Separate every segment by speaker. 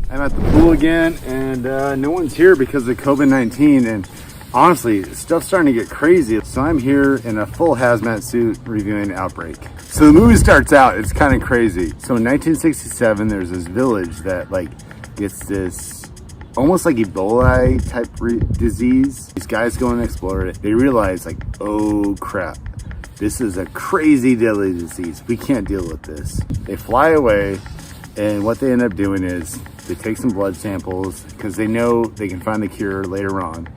Speaker 1: I'm at the pool again, and no one's here because of COVID-19, and honestly, stuff's starting to get crazy. So I'm here in a full hazmat suit reviewing Outbreak. So the movie starts out, it's kind of crazy. So in 1967, there's this village that like gets this almost like Ebola type disease. These guys go and explore it. They realize like, oh crap, this is a crazy deadly disease. We can't deal with this. They fly away, and what they end up doing is they take some blood samples because they know they can find the cure later on,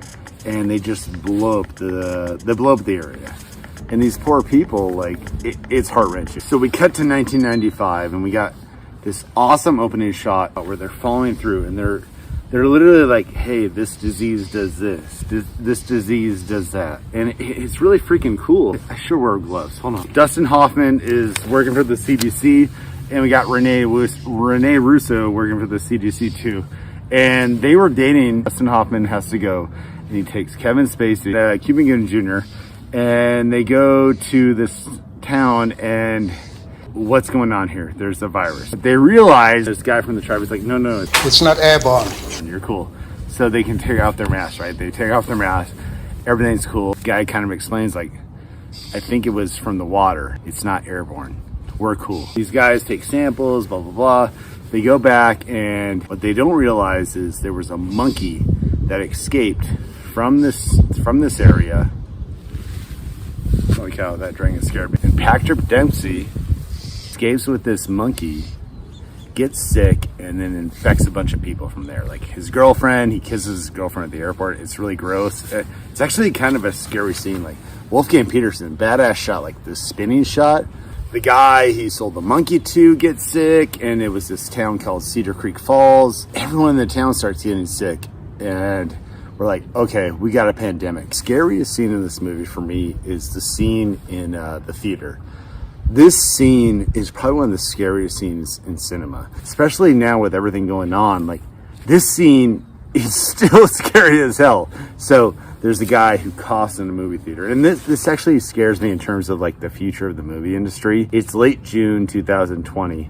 Speaker 1: and they just blow up the area. And these poor people, like, it's heart-wrenching. So we cut to 1995, and we got this awesome opening shot where they're following through, and they're literally like, hey, this disease does this, this disease does that. And it's really freaking cool. I should wear gloves, hold on. Dustin Hoffman is working for the CDC, and we got Rene Russo working for the CDC too. And they were dating. Dustin Hoffman has to go, and he takes Kevin Spacey, Cuba Gooding Jr., and they go to this town, and what's going on here? There's a virus. They realize this guy from the tribe is like, no,
Speaker 2: it's not airborne.
Speaker 1: You're cool. So they can take off their masks, right? They take off their masks. Everything's cool. The guy kind of explains like, I think it was from the water. It's not airborne. We're cool. These guys take samples, blah, blah, blah. They go back, and what they don't realize is there was a monkey that escaped from this area. Holy cow, that dragon scared me. And Patrick Dempsey escapes with this monkey, gets sick, and then infects a bunch of people from there. Like his girlfriend, he kisses his girlfriend at the airport. It's really gross. It's actually kind of a scary scene. Like Wolfgang Petersen, badass shot, like this spinning shot. The guy he sold the monkey to gets sick, and it was this town called Cedar Creek Falls. Everyone in the town starts getting sick, and we're like, okay, we got a pandemic. Scariest scene in this movie for me is the scene in the theater. This scene is probably one of the scariest scenes in cinema, especially now with everything going on. Like, this scene is still scary as hell. So there's a guy who coughs in a movie theater, and this actually scares me in terms of like the future of the movie industry. It's late June 2020.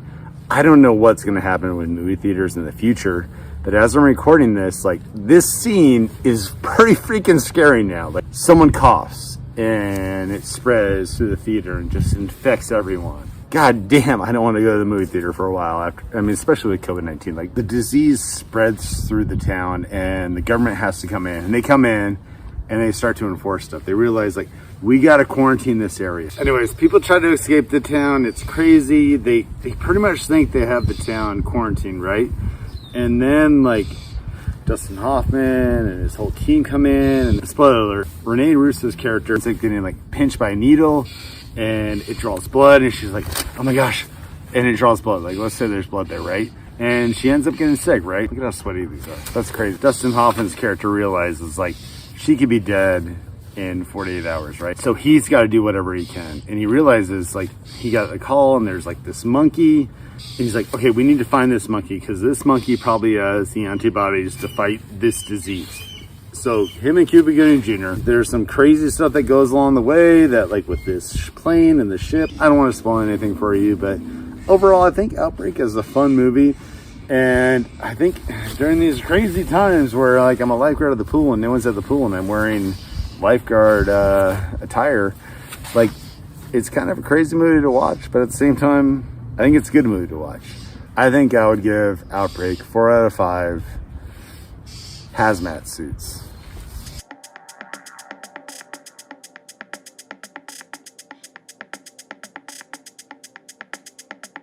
Speaker 1: I don't know what's going to happen with movie theaters in the future, but as I'm recording this, like, this scene is pretty freaking scary now. Like, someone coughs and it spreads through the theater and just infects everyone. God damn, I don't want to go to the movie theater for a while after, I mean, especially with COVID-19. Like, the disease spreads through the town, and the government has to come in, and they come in and they start to enforce stuff. They realize, like, we got to quarantine this area. Anyways, people try to escape the town. It's crazy. They pretty much think they have the town quarantined, right? And then, like, Dustin Hoffman and his whole team come in, and spoiler alert, Rene Russo's character is like getting like pinched by a needle, and it draws blood, and she's like, oh my gosh, and it draws blood. Like, let's say there's blood there, right? And she ends up getting sick, right? Look at how sweaty these are. That's crazy. Dustin Hoffman's character realizes like she could be dead in 48 hours, right? So he's got to do whatever he can, and he realizes like he got a call, and there's like this monkey. And he's like, okay, we need to find this monkey because this monkey probably has the antibodies to fight this disease. So him and Cuba Gooding Jr., there's some crazy stuff that goes along the way that, like with this plane and the ship. I don't want to spoil anything for you, but overall, I think Outbreak is a fun movie. And I think during these crazy times where like I'm a lifeguard at the pool and no one's at the pool and I'm wearing lifeguard attire, like it's kind of a crazy movie to watch, but at the same time, I think it's a good movie to watch. I think I would give Outbreak 4 out of 5 hazmat suits.